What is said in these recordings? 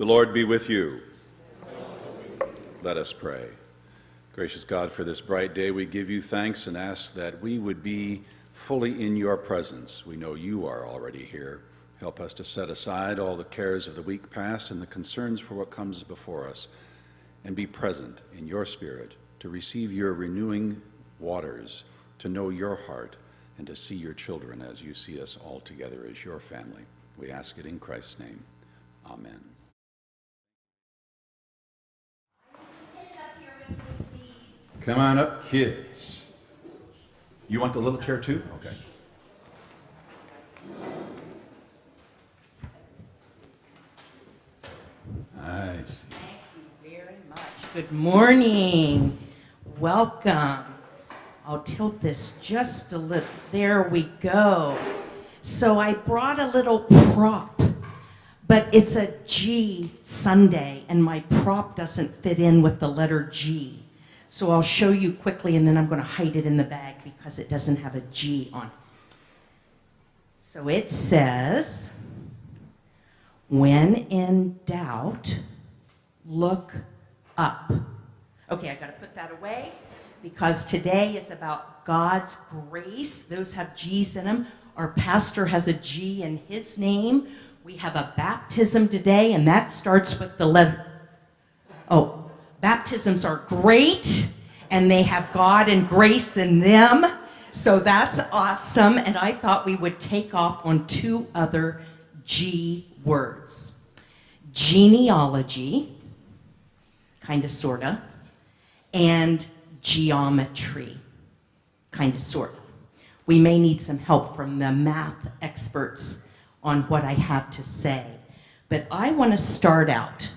The Lord be with you. Let us pray. Gracious God, for this bright day, we give you thanks and ask that we would be fully in your presence. We know you are already here. Help us to set aside all the cares of the week past and the concerns for what comes before us, and be present in your spirit to receive your renewing waters, to know your heart, and to see your children as you see us all together as your family. We ask it in Christ's name. Amen. Come on up, kids. You want the little chair too? Okay. I see. Thank you very much. Good morning. Welcome. I'll tilt this just a little. There we go. So I brought a little prop, but it's a G Sunday, and my prop doesn't fit in with the letter G. So I'll show you quickly, and then I'm going to hide it in the bag because it doesn't have a G on it. So it says, when in doubt, look up. Okay, I got to put that away because today is about God's grace. Those have G's in them. Our pastor has a G in his name. We have a baptism today, and that starts with the letter. Oh, baptisms are great, and they have God and grace in them. So that's awesome, and I thought we would take off on two other G words. Genealogy, kind of, sort of, and geometry, kind of, sort of. We may need some help from the math experts on what I have to say. But I want to start out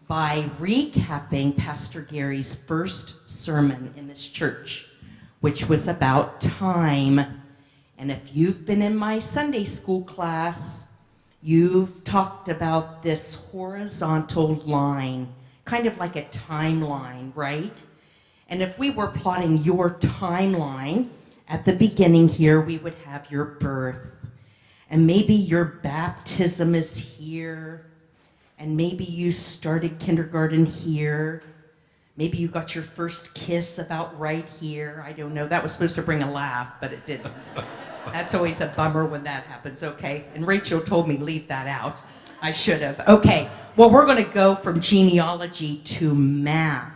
by recapping Pastor Gary's first sermon in this church, which was about time. And if you've been in my Sunday school class, you've talked about this horizontal line, kind of like a timeline, right? And if we were plotting your timeline, at the beginning here, we would have your birth. And maybe your baptism is here. And maybe you started kindergarten here. Maybe you got your first kiss about right here. I don't know. That was supposed to bring a laugh, but it didn't. That's always a bummer when that happens, okay? And Rachel told me leave that out. I should have. Okay, well, we're going to go from genealogy to math.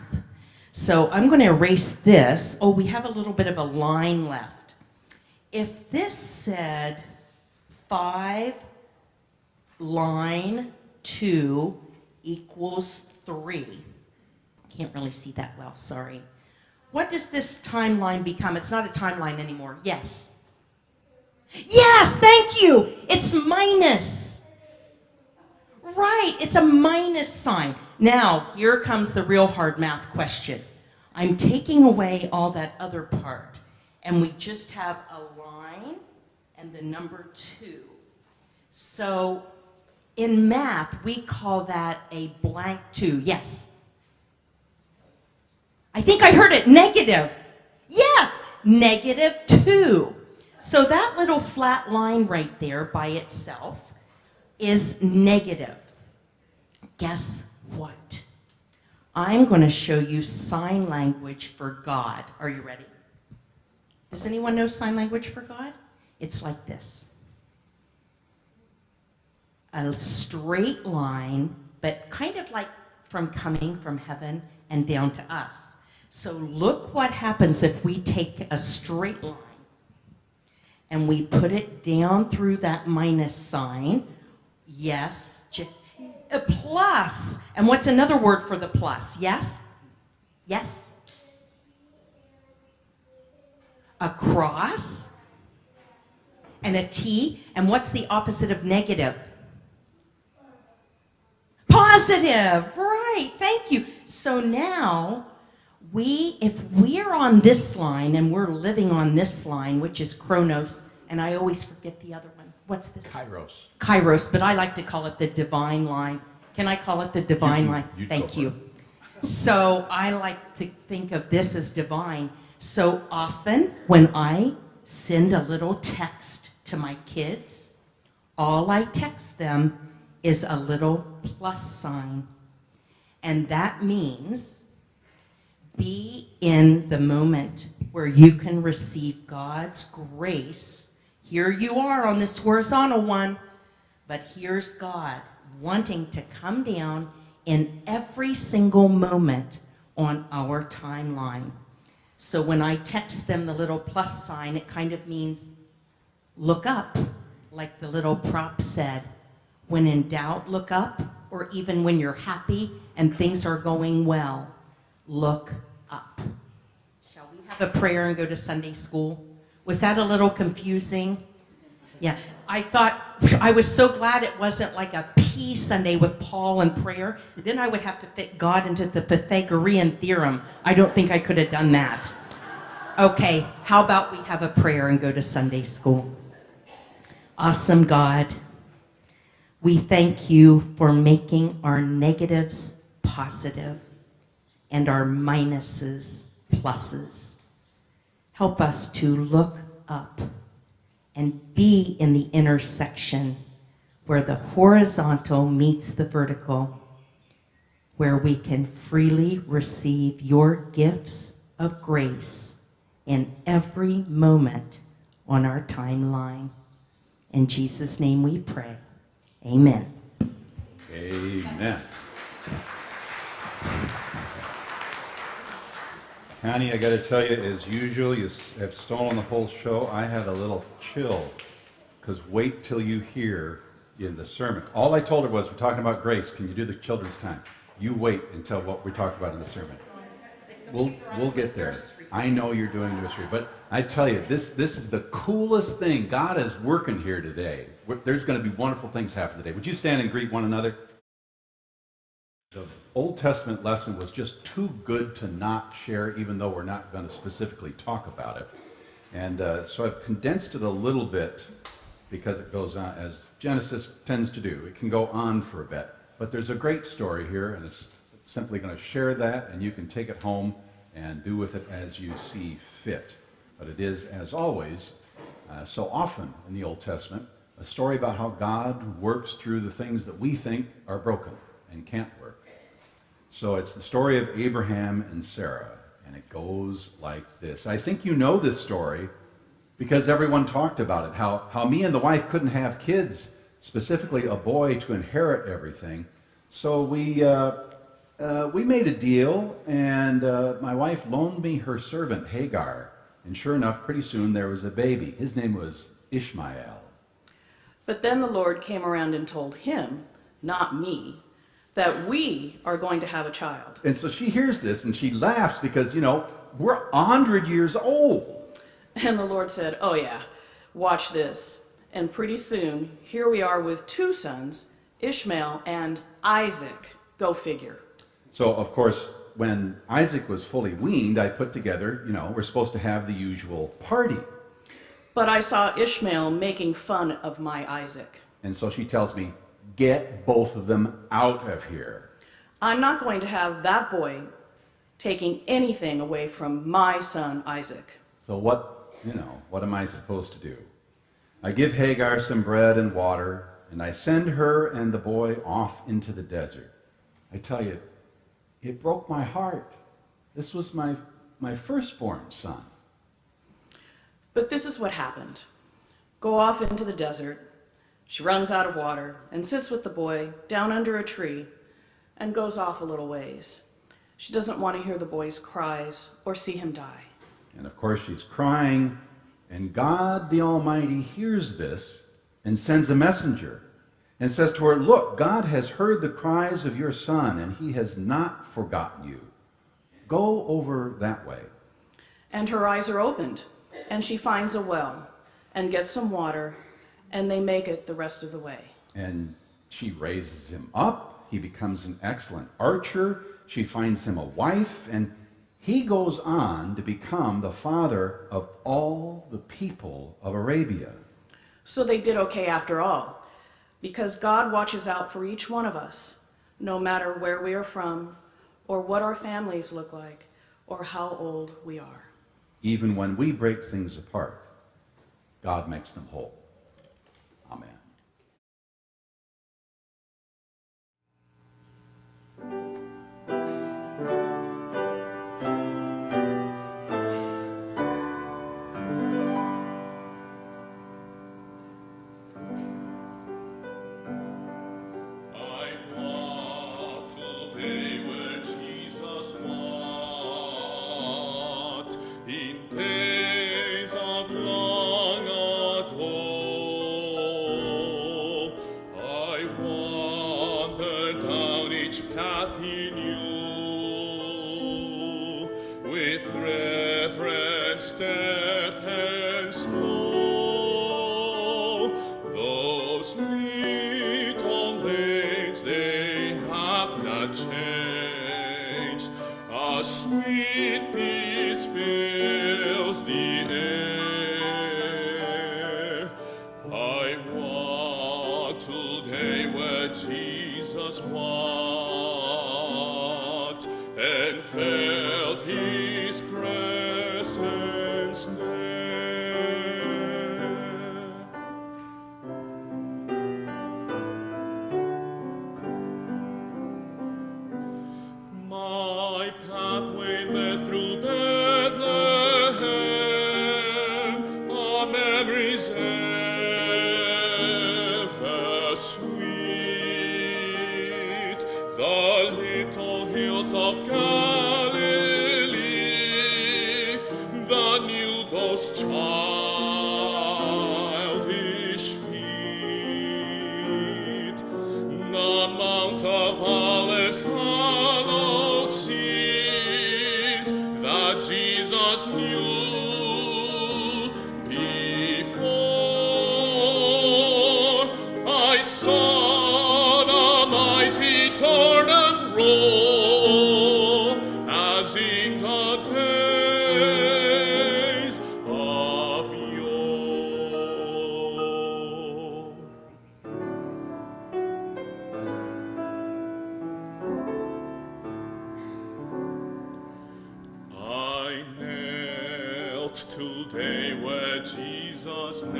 So I'm going to erase this. Oh, we have a little bit of a line left. If this said 5 line 2 equals 3. Can't really see that well, sorry. What does this timeline become? It's not a timeline anymore. Yes. Yes, thank you. It's minus. Right, it's a minus sign. Now, here comes the real hard math question. I'm taking away all that other part, and we just have a line and the number 2. So in math, we call that a blank 2. Yes. I think I heard it. Negative. Yes, negative 2. So that little flat line right there by itself is negative. Guess what? I'm going to show you sign language for God. Are you ready? Does anyone know sign language for God? It's like this. A straight line, but kind of like coming from heaven and down to us. So look what happens if we take a straight line and we put it down through that minus sign. Yes, a plus. And what's another word for the plus? Yes? Yes? A cross and a T. And what's the opposite of negative? Positive, right, thank you. So now, if we're on this line and we're living on this line, which is Chronos, and I always forget the other one. What's this? Kairos. Kairos, but I like to call it the divine line. Can I call it the divine line? Thank you. So I like to think of this as divine. So often when I send a little text to my kids, all I text them is a little plus sign. And that means be in the moment where you can receive God's grace. Here you are on this horizontal one, but here's God wanting to come down in every single moment on our timeline. So when I text them the little plus sign, it kind of means look up, like the little prop said. When in doubt, look up, or even when you're happy and things are going well, look up. Shall we have a prayer and go to Sunday school? Was that a little confusing? Yeah, I was so glad it wasn't like a P Sunday with Paul and prayer. Then I would have to fit God into the Pythagorean theorem. I don't think I could have done that. Okay, how about we have a prayer and go to Sunday school? Awesome God, we thank you for making our negatives positive and our minuses pluses. Help us to look up and be in the intersection where the horizontal meets the vertical, where we can freely receive your gifts of grace in every moment on our timeline. In Jesus' name we pray. Amen. Amen. Connie, I got to tell you, as usual, you have stolen the whole show. I had a little chill, because wait till you hear in the sermon. All I told her was, we're talking about grace. Can you do the children's time? You wait until what we talked about in the sermon. We'll get there. I know you're doing nursery, but I tell you, this is the coolest thing. God is working here today. There's going to be wonderful things happen today. Would you stand and greet one another? The Old Testament lesson was just too good to not share, even though we're not going to specifically talk about it. And so I've condensed it a little bit because it goes on, as Genesis tends to do. It can go on for a bit. But there's a great story here, and it's simply going to share that, and you can take it home and do with it as you see fit. But it is, as always, so often in the Old Testament, a story about how God works through the things that we think are broken and can't work. So it's the story of Abraham and Sarah, and it goes like this. I think you know this story because everyone talked about it, how me and the wife couldn't have kids, specifically a boy to inherit everything. So we made a deal, and my wife loaned me her servant, Hagar. And sure enough, pretty soon there was a baby. His name was Ishmael. But then the Lord came around and told him, not me, that we are going to have a child. And so she hears this, and she laughs because, we're 100 years old. And the Lord said, oh yeah, watch this. And pretty soon, here we are with two sons, Ishmael and Isaac. Go figure. So, of course, when Isaac was fully weaned, I put together, we're supposed to have the usual party. But I saw Ishmael making fun of my Isaac. And so she tells me, get both of them out of here. I'm not going to have that boy taking anything away from my son Isaac. So what am I supposed to do? I give Hagar some bread and water, and I send her and the boy off into the desert. I tell you, it broke my heart. This was my firstborn son. But this is what happened. Go off into the desert. She runs out of water and sits with the boy down under a tree and goes off a little ways. She doesn't want to hear the boy's cries or see him die. And of course she's crying, and God the Almighty hears this and sends a messenger and says to her, look, God has heard the cries of your son, and he has not forgotten you. Go over that way. And her eyes are opened, and she finds a well and gets some water, and they make it the rest of the way. And she raises him up. He becomes an excellent archer. She finds him a wife, and he goes on to become the father of all the people of Arabia. So they did okay after all, because God watches out for each one of us, no matter where we are from, or what our families look like, or how old we are. Even when we break things apart, God makes them whole. Amen. with reverent step and slow. Those little lanes, they have not changed. A sweet peace fills the air. I walk today where Jesus walked and felt his presence there. My pathway led through Bethlehem, a memory's ever sweet. The little hills of Galilee, the new those childish feet, the Mount of Olives hallowed scenes that Jesus knew before. I saw the mighty Jordan roll as in the days of yore. I knelt today where Jesus knelt,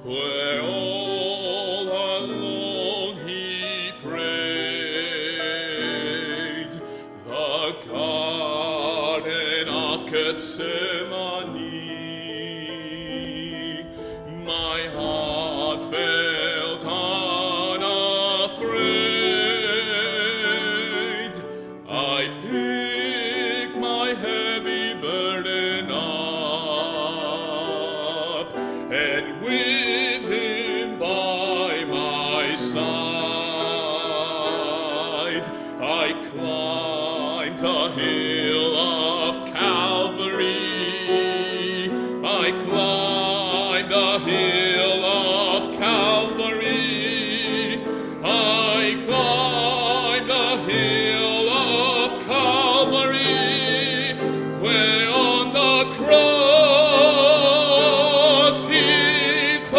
where all alone he prayed. The Garden of Gethsemane, my heart felt unafraid. I pick my heavy burden up, and with him by my side, I climbed the hill of Calvary. I climbed the hill of Calvary. I climbed the hill of Calvary, where on the cross he died.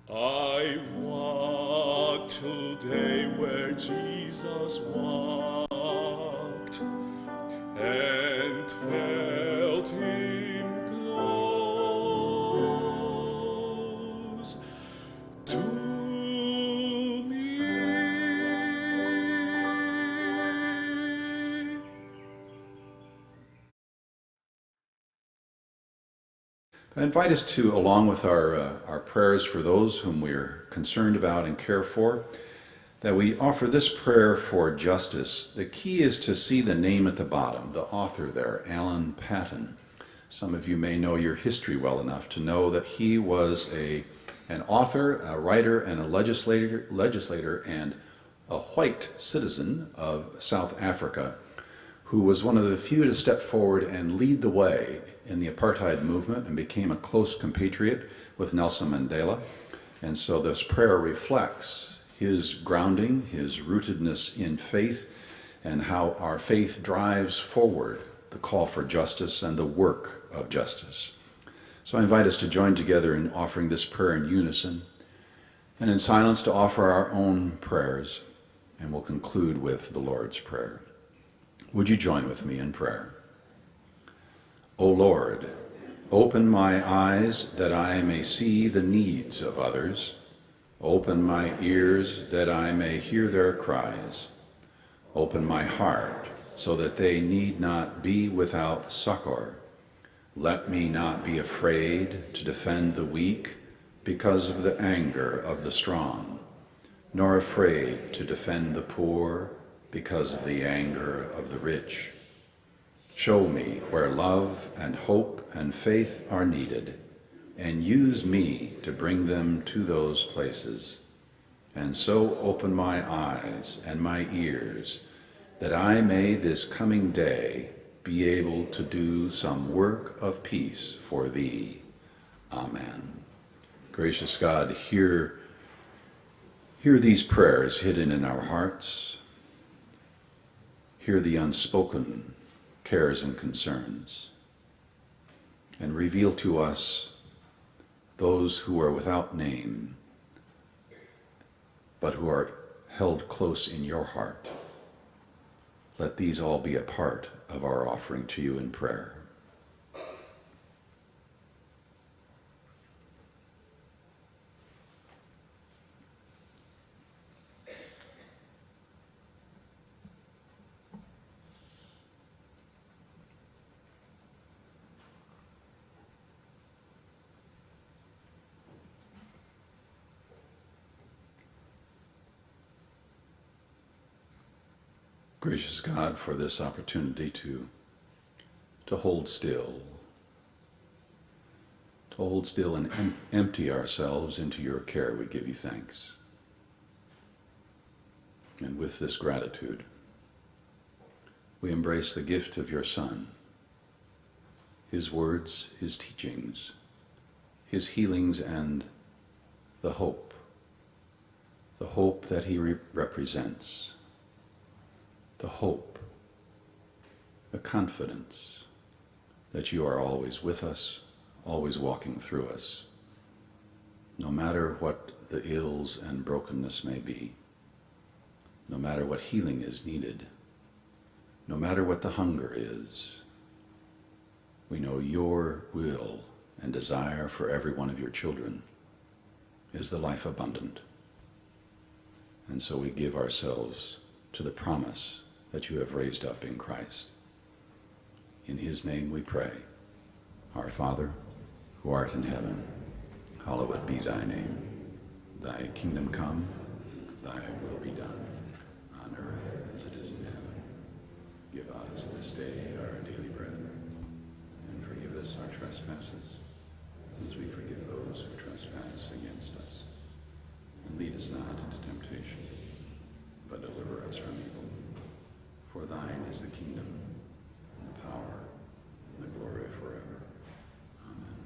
I walk today where Jesus walked and felt him close to me. I invite us to, along with our prayers for those whom we're concerned about and care for, that we offer this prayer for justice. The key is to see the name at the bottom, the author there, Alan Paton. Some of you may know your history well enough to know that he was an author, a writer, and a legislator and a white citizen of South Africa who was one of the few to step forward and lead the way in the apartheid movement and became a close compatriot with Nelson Mandela. And so this prayer reflects his grounding, his rootedness in faith, and how our faith drives forward the call for justice and the work of justice. So I invite us to join together in offering this prayer in unison and in silence to offer our own prayers, and we'll conclude with the Lord's Prayer. Would you join with me in prayer? O Lord, open my eyes that I may see the needs of others. Open my ears that I may hear their cries. Open my heart so that they need not be without succor. Let me not be afraid to defend the weak because of the anger of the strong, nor afraid to defend the poor because of the anger of the rich. Show me where love and hope and faith are needed, and use me to bring them to those places, and so open my eyes and my ears, that I may this coming day be able to do some work of peace for thee. Amen. Gracious God, hear these prayers hidden in our hearts. Hear the unspoken cares and concerns, and reveal to us those who are without name, but who are held close in your heart. Let these all be a part of our offering to you in prayer. Gracious God, for this opportunity to hold still, and empty ourselves into your care, we give you thanks. And with this gratitude, we embrace the gift of your Son, his words, his teachings, his healings, and the hope that he represents, the hope, the confidence that you are always with us, always walking through us, no matter what the ills and brokenness may be, no matter what healing is needed, no matter what the hunger is. We know your will and desire for every one of your children is the life abundant. And so we give ourselves to the promise that you have raised up in Christ. In his name we pray. Our Father, who art in heaven, hallowed be thy name. Thy kingdom come, thy will be done, on earth as it is in heaven. Give us this day our daily bread, and forgive us our trespasses, as we forgive those who trespass against us. And lead us not into temptation, but deliver us from evil. For thine is the kingdom, and the power, and the glory forever. Amen.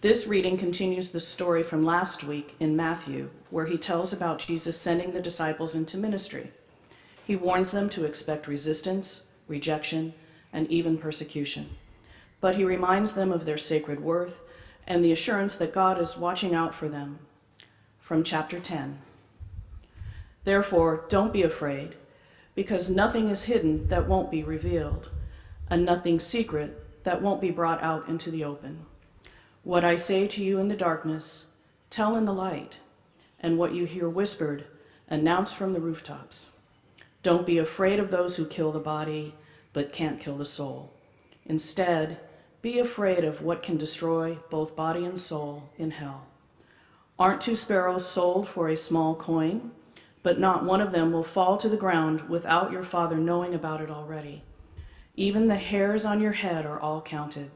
This reading continues the story from last week in Matthew, where he tells about Jesus sending the disciples into ministry. He warns them to expect resistance, rejection, and even persecution. But he reminds them of their sacred worth and the assurance that God is watching out for them. From chapter 10. Therefore, don't be afraid, because nothing is hidden that won't be revealed, and nothing secret that won't be brought out into the open. What I say to you in the darkness, tell in the light, and what you hear whispered, announce from the rooftops. Don't be afraid of those who kill the body, but can't kill the soul. Instead, be afraid of what can destroy both body and soul in hell. Aren't 2 sparrows sold for a small coin? But not one of them will fall to the ground without your Father knowing about it already. Even the hairs on your head are all counted.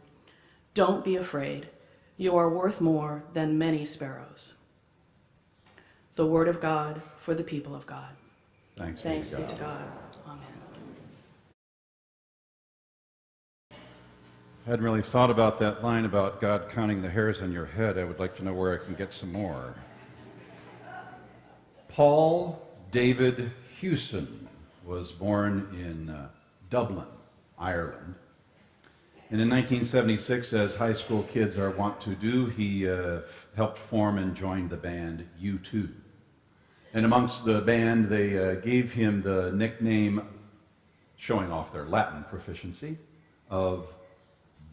Don't be afraid. You are worth more than many sparrows. The word of God for the people of God. Thanks be to God. Amen. I hadn't really thought about that line about God counting the hairs on your head. I would like to know where I can get some more. Paul David Hewson was born in Dublin, Ireland. And in 1976, as high school kids are wont to do, he helped form and joined the band U2. And amongst the band, they gave him the nickname, showing off their Latin proficiency, of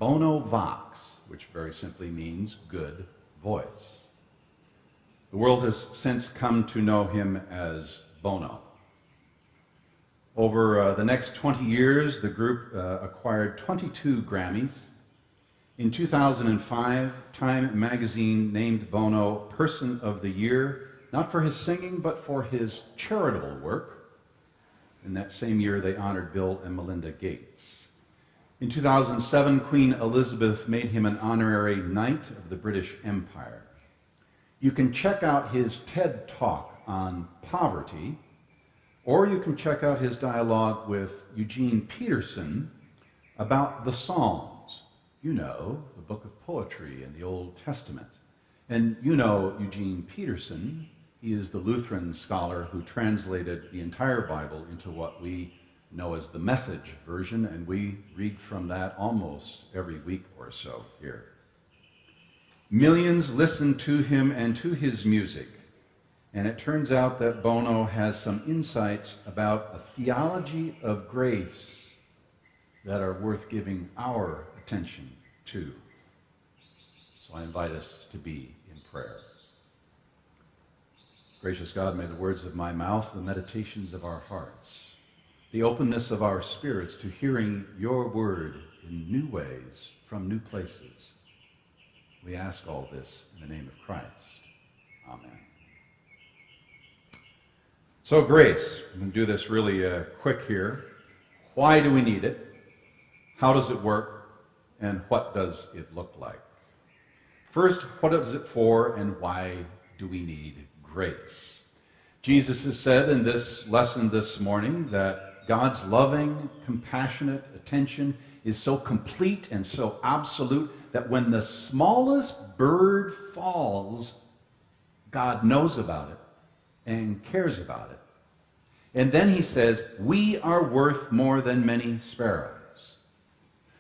Bono Vox, which very simply means good voice. The world has since come to know him as Bono. Over the next 20 years, the group acquired 22 Grammys. In 2005, Time magazine named Bono Person of the Year, not for his singing, but for his charitable work. In that same year, they honored Bill and Melinda Gates. In 2007, Queen Elizabeth made him an honorary Knight of the British Empire. You can check out his TED Talk on poverty, or you can check out his dialogue with Eugene Peterson about the Psalms. You know, the book of poetry in the Old Testament. And you know Eugene Peterson. He is the Lutheran scholar who translated the entire Bible into what we know as the Message version, and we read from that almost every week or so here. Millions listen to him and to his music. And it turns out that Bono has some insights about a theology of grace that are worth giving our attention to. So I invite us to be in prayer. Gracious God, may the words of my mouth, the meditations of our hearts, the openness of our spirits to hearing your word in new ways from new places. We ask all this in the name of Christ. Amen. So grace, I'm going to do this really quick here. Why do we need it? How does it work? And what does it look like? First, what is it for and why do we need grace? Jesus has said in this lesson this morning that God's loving, compassionate attention is so complete and so absolute that when the smallest bird falls, God knows about it and cares about it. And then he says, we are worth more than many sparrows.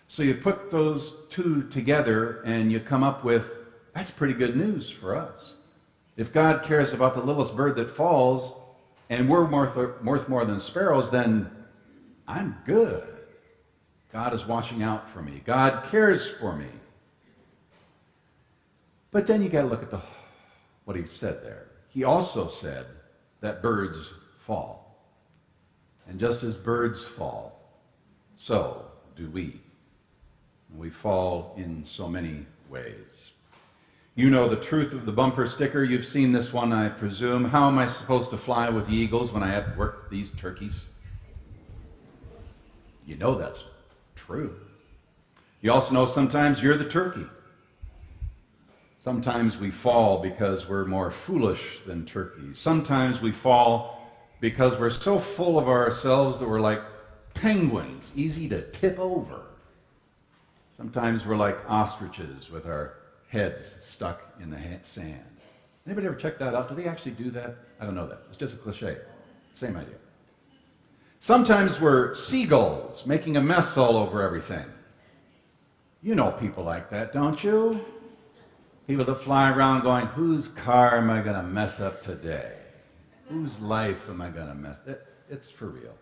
So you put those two together and you come up with, that's pretty good news for us. If God cares about the littlest bird that falls and we're worth more than sparrows, then I'm good. God is watching out for me. God cares for me. But then you got to look at what he said there. He also said that birds fall. And just as birds fall, so do we. We fall in so many ways. You know the truth of the bumper sticker. You've seen this one, I presume. How am I supposed to fly with the eagles when I have to work with these turkeys? You know that's true. You also know sometimes you're the turkey. Sometimes we fall because we're more foolish than turkeys. Sometimes we fall because we're so full of ourselves that we're like penguins, easy to tip over. Sometimes we're like ostriches with our heads stuck in the sand. Anybody ever check that out? Do they actually do that? I don't know that. It's just a cliche. Same idea. Sometimes we're seagulls making a mess all over everything. You know people like that, don't you? People that fly around going, whose car am I going to mess up today? Whose life am I going to mess up? It's for real.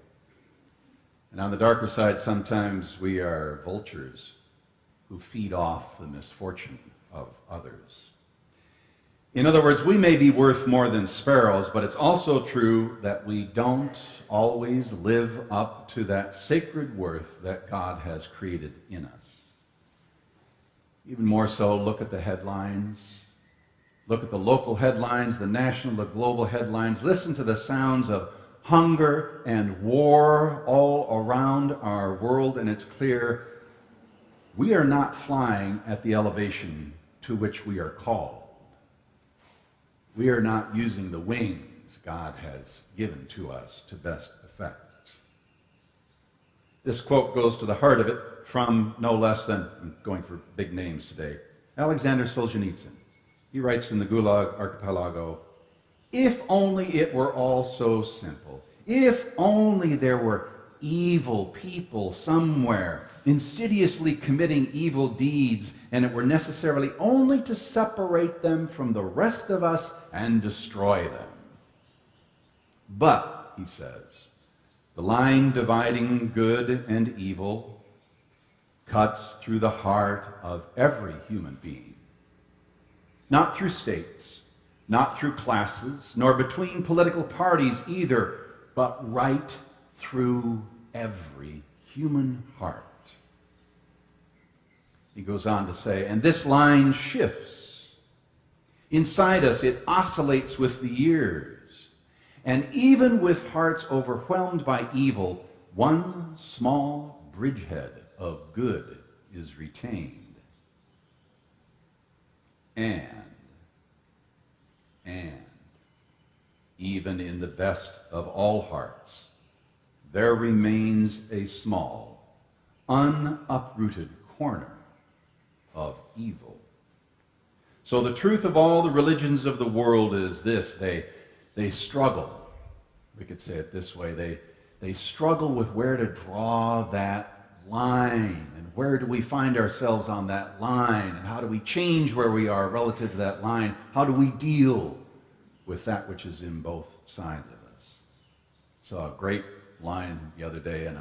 And on the darker side, sometimes we are vultures who feed off the misfortune of others. In other words, we may be worth more than sparrows, but it's also true that we don't always live up to that sacred worth that God has created in us. Even more so, look at the headlines. Look at the local headlines, the national, the global headlines. Listen to the sounds of hunger and war all around our world, and it's clear we are not flying at the elevation to which we are called. We are not using the wings God has given to us to best effect. This quote goes to the heart of it from no less than, I'm going for big names today, Alexander Solzhenitsyn. He writes in the Gulag Archipelago, if only it were all so simple. If only there were evil people somewhere insidiously committing evil deeds, and it were necessarily only to separate them from the rest of us and destroy them. But, he says, the line dividing good and evil cuts through the heart of every human being. Not through states, not through classes, nor between political parties either, but right through every human heart. He goes on to say, and this line shifts. Inside us, it oscillates with the years. And even with hearts overwhelmed by evil, one small bridgehead of good is retained. And, even in the best of all hearts, there remains a small, unuprooted corner of evil. So the truth of all the religions of the world is this: they struggle. We could say it this way: they struggle with where to draw that line, and where do we find ourselves on that line, and how do we change where we are relative to that line? How do we deal with that which is in both sides of us? Saw a great line the other day on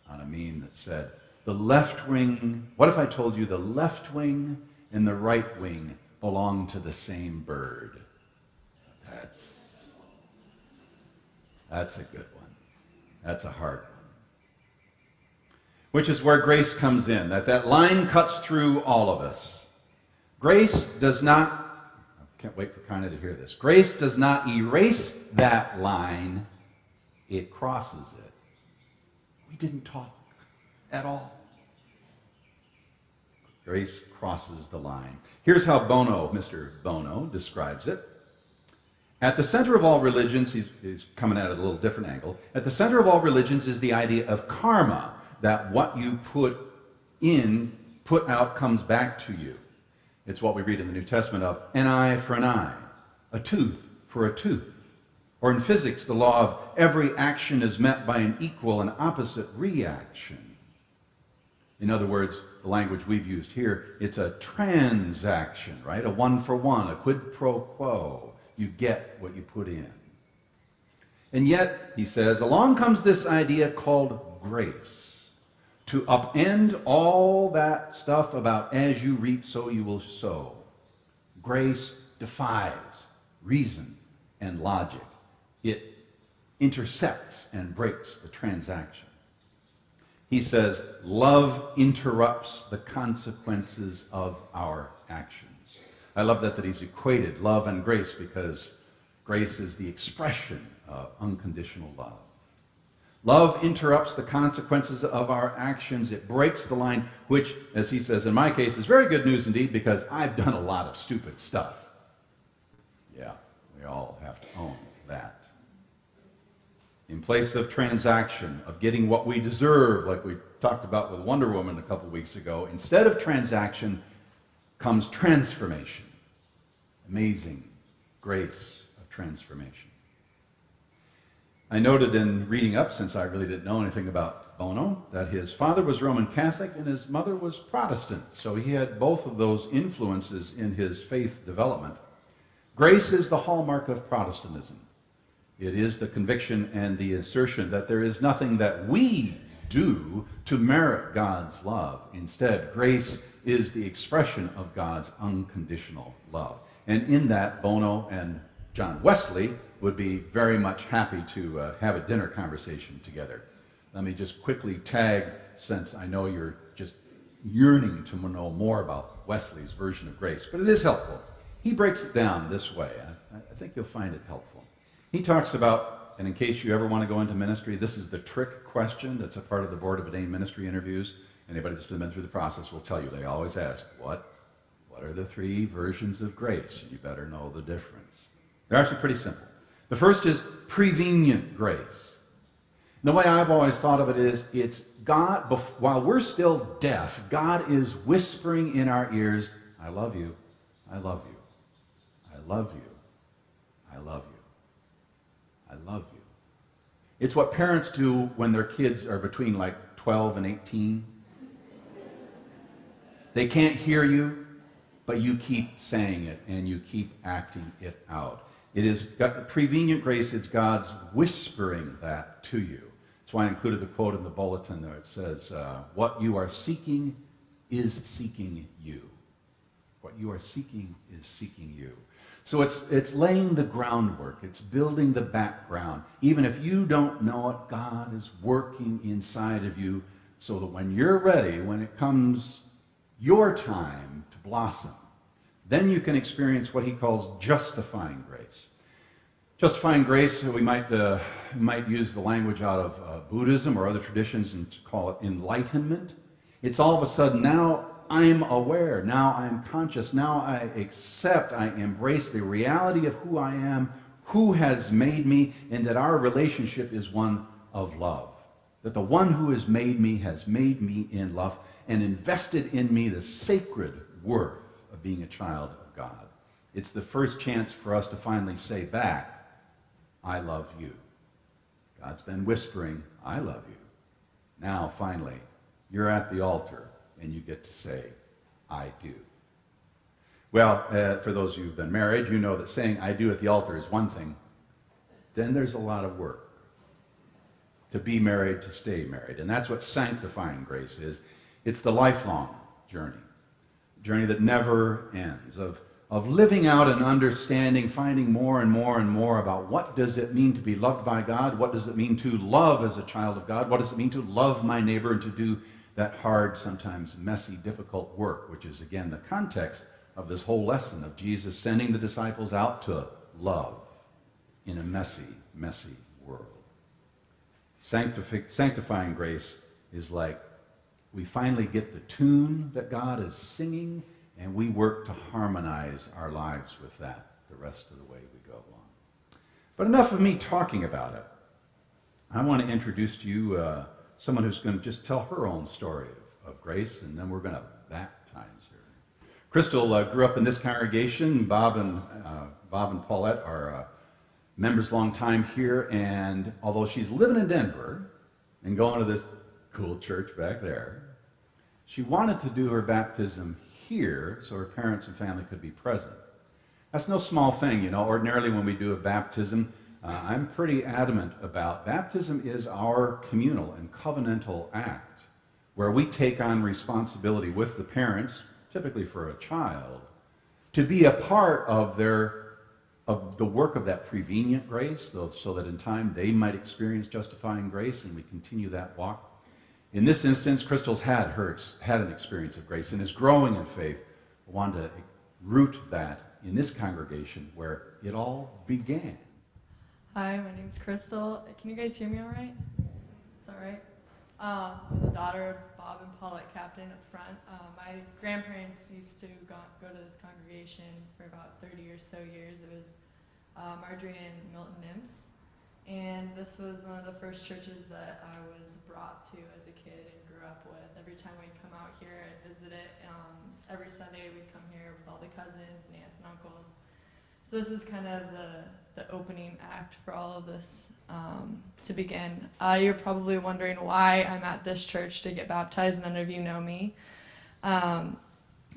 a meme that said, the left wing, what if I told you the left wing and the right wing belong to the same bird? That's a good one. That's a hard one. Which is where grace comes in, that line cuts through all of us. Grace does not, I can't wait for Kina to hear this, grace does not erase that line, it crosses it. We didn't talk at all. Grace crosses the line. Here's how Mr. Bono describes it. At the center of all religions, he's coming at it a little different angle. At the center of all religions is the idea of karma, that what you put out comes back to you. It's what we read in the New Testament of an eye for an eye, a tooth for a tooth. Or in physics, the law of every action is met by an equal and opposite reaction. In other words, the language we've used here, it's a transaction, right? A one for one, a quid pro quo. You get what you put in. And yet, he says, along comes this idea called grace, to upend all that stuff about as you reap, so you will sow. Grace defies reason and logic. It intercepts and breaks the transaction. He says, love interrupts the consequences of our actions. I love that he's equated love and grace, because grace is the expression of unconditional love. Love interrupts the consequences of our actions. It breaks the line, which, as he says, in my case, is very good news indeed, because I've done a lot of stupid stuff. Yeah, we all have to own that. In place of transaction, of getting what we deserve, like we talked about with Wonder Woman a couple weeks ago, instead of transaction, comes transformation. Amazing grace of transformation. I noted in reading up, since I really didn't know anything about Bono, that his father was Roman Catholic and his mother was Protestant. So he had both of those influences in his faith development. Grace is the hallmark of Protestantism. It is the conviction and the assertion that there is nothing that we do to merit God's love. Instead, grace is the expression of God's unconditional love. And in that, Bono and John Wesley would be very much happy to have a dinner conversation together. Let me just quickly tag, since I know you're just yearning to know more about Wesley's version of grace, but it is helpful. He breaks it down this way. I think you'll find it helpful. He talks about, and in case you ever want to go into ministry, this is the trick question that's a part of the Board of Ordained Ministry interviews. Anybody that's been through the process will tell you. They always ask, what are the three versions of grace? You better know the difference. They're actually pretty simple. The first is prevenient grace. The way I've always thought of it is, it's God, while we're still deaf, God is whispering in our ears, I love you, I love you, I love you, I love you, I love you. It's what parents do when their kids are between like 12 and 18. They can't hear you, but you keep saying it and you keep acting it out. It is prevenient grace. It's God's whispering that to you. That's why I included the quote in the bulletin there. It says, what you are seeking is seeking you. What you are seeking is seeking you. So it's laying the groundwork. It's building the background. Even if you don't know it, God is working inside of you so that when you're ready, when it comes your time to blossom, then you can experience what he calls justifying grace. Justifying grace, we might use the language out of Buddhism or other traditions and call it enlightenment. It's all of a sudden, now I'm aware, now I'm conscious, now I accept, I embrace the reality of who I am, who has made me, and that our relationship is one of love. That the one who has made me in love and invested in me the sacred worth of being a child of God. It's the first chance for us to finally say back, I love you. God's been whispering, I love you. Now, finally, you're at the altar and you get to say, I do. Well, for those of you who've been married, you know that saying I do at the altar is one thing. Then there's a lot of work to be married, to stay married. And that's what sanctifying grace is. It's the lifelong journey. Journey that never ends, of living out and understanding, finding more and more and more about what does it mean to be loved by God, what does it mean to love as a child of God, what does it mean to love my neighbor and to do that hard, sometimes messy, difficult work, which is, again, the context of this whole lesson of Jesus sending the disciples out to love in a messy, messy world. Sanctifying grace is like we finally get the tune that God is singing, and we work to harmonize our lives with that the rest of the way we go along. But enough of me talking about it. I want to introduce to you someone who's going to just tell her own story of grace, and then we're going to baptize her. Crystal grew up in this congregation. Bob and Paulette are members long time here, and although she's living in Denver and going to this cool church back there, she wanted to do her baptism here so her parents and family could be present. That's no small thing, you know. Ordinarily when we do a baptism, I'm pretty adamant about baptism is our communal and covenantal act where we take on responsibility with the parents, typically for a child, to be a part of the work of that prevenient grace, so that in time they might experience justifying grace and we continue that walk. In this instance, Crystal's had an experience of grace and is growing in faith. I wanted to root that in this congregation where it all began. Hi, my name's Crystal. Can you guys hear me all right? It's all right. I'm the daughter of Bob and Paulette Captain up front. My grandparents used to go to this congregation for about 30 or so years. It was Marjorie and Milton Nims. And this was one of the first churches that I was brought to as a kid and grew up with. Every time we'd come out here and visit it, every Sunday we'd come here with all the cousins and aunts and uncles. So this is kind of the opening act for all of this to begin. You're probably wondering why I'm at this church to get baptized. None of you know me. A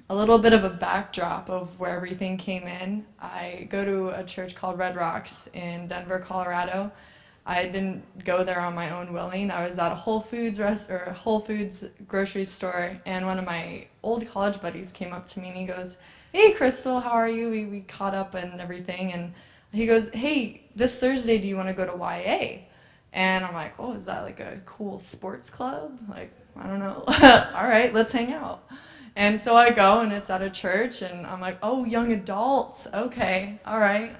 little bit of a backdrop of where everything came in. I go to a church called Red Rocks in Denver, Colorado. I didn't go there on my own willing. I was at a Whole Foods grocery store, and one of my old college buddies came up to me and he goes, "Hey, Crystal, how are you?" We caught up and everything, and he goes, "Hey, this Thursday, do you want to go to YA?" And I'm like, "Oh, is that like a cool sports club? Like, I don't know." All right, let's hang out. And so I go, and it's at a church, and I'm like, "Oh, young adults, okay, all right."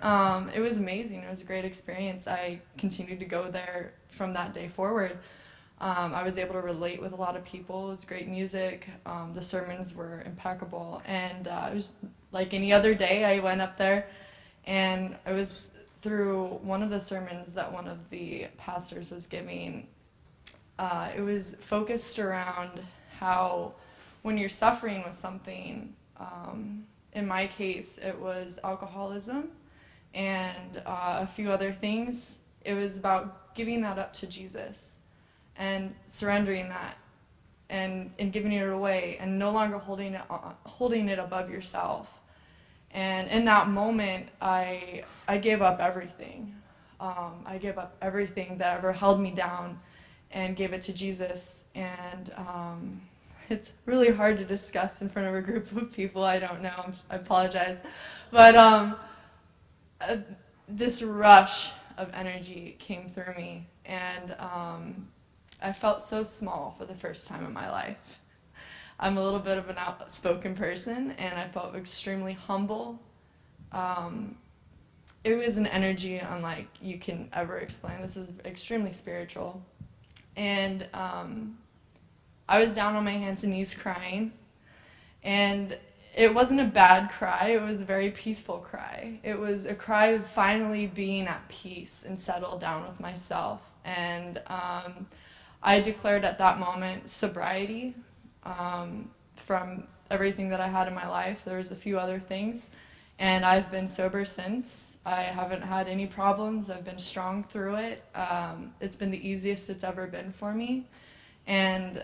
It was amazing. It was a great experience. I continued to go there from that day forward. I was able to relate with a lot of people. It was great music. The sermons were impeccable. And it was like any other day, I went up there, and I was through one of the sermons that one of the pastors was giving. It was focused around how when you're suffering with something, in my case, it was alcoholism and a few other things. It was about giving that up to Jesus and surrendering that and giving it away and no longer holding it above yourself. And in that moment, I gave up everything. I gave up everything that ever held me down and gave it to Jesus. And it's really hard to discuss in front of a group of people. I don't know. I apologize. But this rush of energy came through me, and I felt so small for the first time in my life. I'm a little bit of an outspoken person, and I felt extremely humble. It was an energy unlike you can ever explain. This was extremely spiritual. And I was down on my hands and knees crying, and it wasn't a bad cry. It was a very peaceful cry. It was a cry of finally being at peace and settled down with myself. And I declared at that moment sobriety from everything that I had in my life. There was a few other things, and I've been sober since. I haven't had any problems. I've been strong through it. It's been the easiest it's ever been for me. And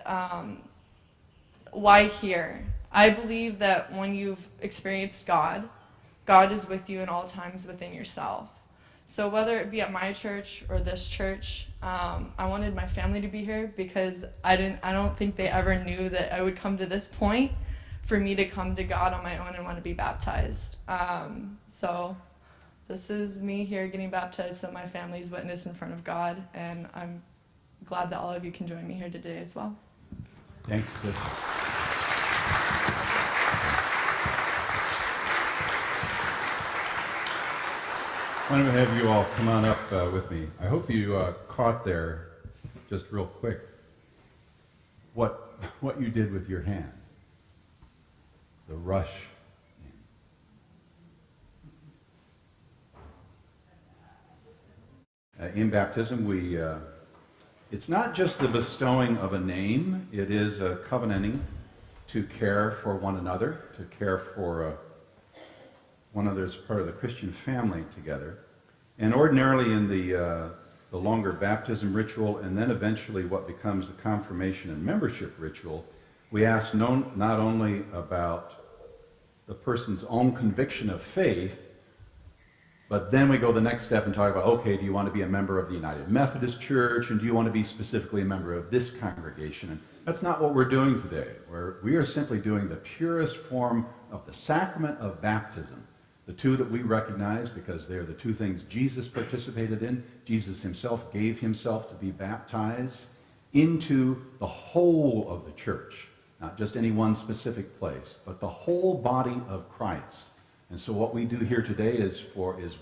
why here? I believe that when you've experienced God, God is with you in all times within yourself. So whether it be at my church or this church, I wanted my family to be here because I don't think they ever knew that I would come to this point for me to come to God on my own and want to be baptized. So this is me here getting baptized so my family's witness in front of God, and I'm glad that all of you can join me here today as well. Thank you. Why don't we have you all come on up with me? I hope you caught there, just real quick, what you did with your hand. The rush. In baptism, it's not just the bestowing of a name, it is a covenanting to care for one another, to care for one another as part of the Christian family together. And ordinarily in the longer baptism ritual, and then eventually what becomes the confirmation and membership ritual, we ask not only about the person's own conviction of faith, but then we go the next step and talk about, okay, do you want to be a member of the United Methodist Church, and do you want to be specifically a member of this congregation? And that's not what we're doing today. We are simply doing the purest form of the sacrament of baptism, the two that we recognize because they're the two things Jesus participated in. Jesus himself gave himself to be baptized into the whole of the church, not just any one specific place, but the whole body of Christ. And so what we do here today is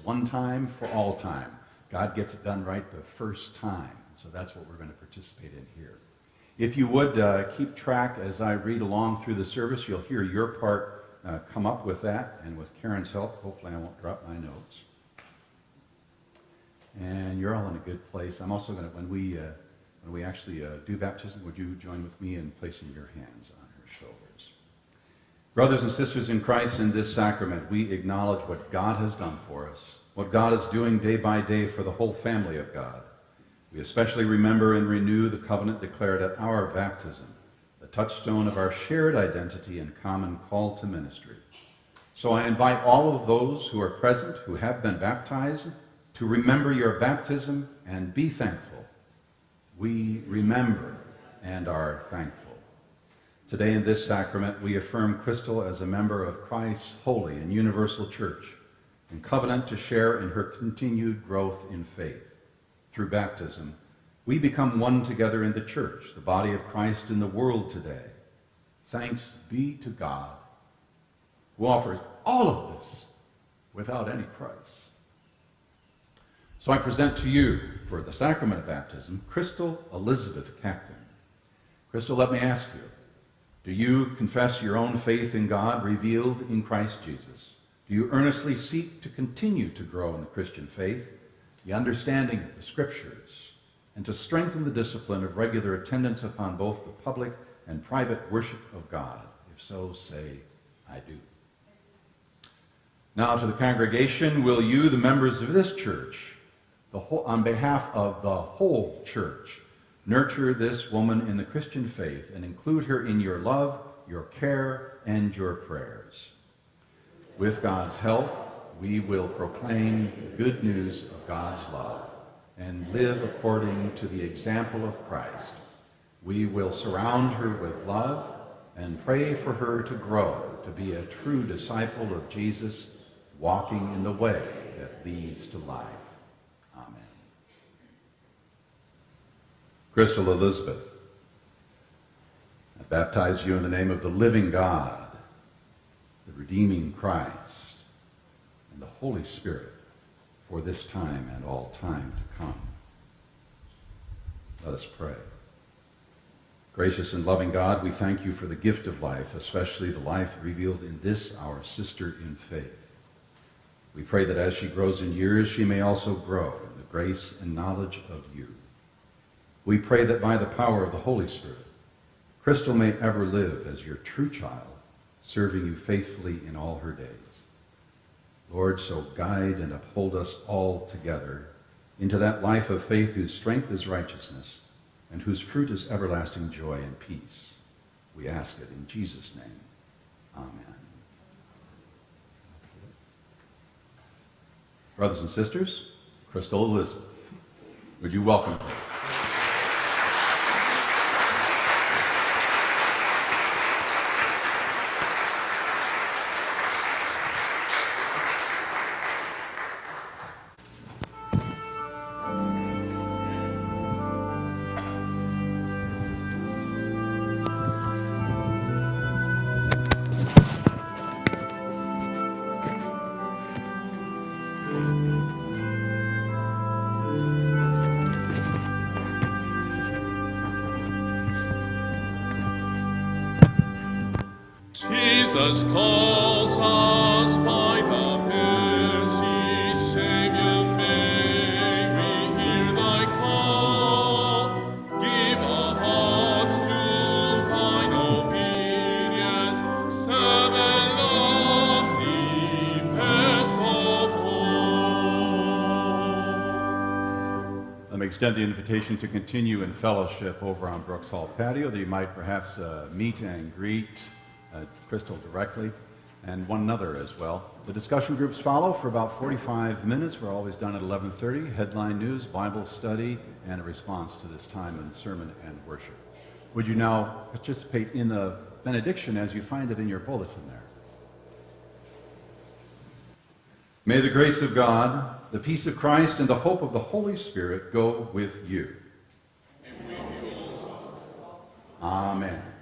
one time for all time. God gets it done right the first time. So that's what we're going to participate in here. If you would keep track as I read along through the service, you'll hear your part come up with that, and with Karen's help, hopefully I won't drop my notes. And you're all in a good place. I'm also going to, when we when we actually do baptism, would you join with me in placing your hands on her shoulders? Brothers and sisters in Christ, in this sacrament, we acknowledge what God has done for us, what God is doing day by day for the whole family of God. We especially remember and renew the covenant declared at our baptism, the touchstone of our shared identity and common call to ministry. So I invite all of those who are present, who have been baptized, to remember your baptism and be thankful. We remember and are thankful. Today in this sacrament, we affirm Crystal as a member of Christ's holy and universal church, and covenant to share in her continued growth in faith. Through baptism, we become one together in the church, the body of Christ in the world today. Thanks be to God, who offers all of this without any price. So I present to you, for the sacrament of baptism, Crystal Elizabeth Captain. Crystal, let me ask you, do you confess your own faith in God revealed in Christ Jesus? Do you earnestly seek to continue to grow in the Christian faith, the understanding of the Scriptures, and to strengthen the discipline of regular attendance upon both the public and private worship of God? If so, say, I do. Now to the congregation, will you, the members of this church, on behalf of the whole church, nurture this woman in the Christian faith and include her in your love, your care, and your prayers? With God's help, we will proclaim the good news of God's love and live according to the example of Christ. We will surround her with love and pray for her to grow to be a true disciple of Jesus, walking in the way that leads to life. Amen. Crystal Elizabeth, I baptize you in the name of the living God, the redeeming Christ, and the Holy Spirit for this time and all time to come. Let us pray. Gracious and loving God, we thank you for the gift of life, especially the life revealed in this, our sister in faith. We pray that as she grows in years, she may also grow in the grace and knowledge of you. We pray that by the power of the Holy Spirit, Crystal may ever live as your true child, serving you faithfully in all her days. Lord, so guide and uphold us all together into that life of faith whose strength is righteousness and whose fruit is everlasting joy and peace. We ask it in Jesus' name. Amen. Brothers and sisters, Crystal Elizabeth, would you welcome her? Jesus calls us by the mercy, Savior, may we hear thy call. Give our hearts to thine obedience, serve and love thee best of all. Let me extend the invitation to continue in fellowship over on Brooks Hall patio, that you might perhaps meet and greet Crystal directly, and one another as well. The discussion groups follow for about 45 minutes. We're always done at 11:30. Headline news, Bible study, and a response to this time in sermon and worship. Would you now participate in the benediction as you find it in your bulletin there? May the grace of God, the peace of Christ, and the hope of the Holy Spirit go with you. Amen.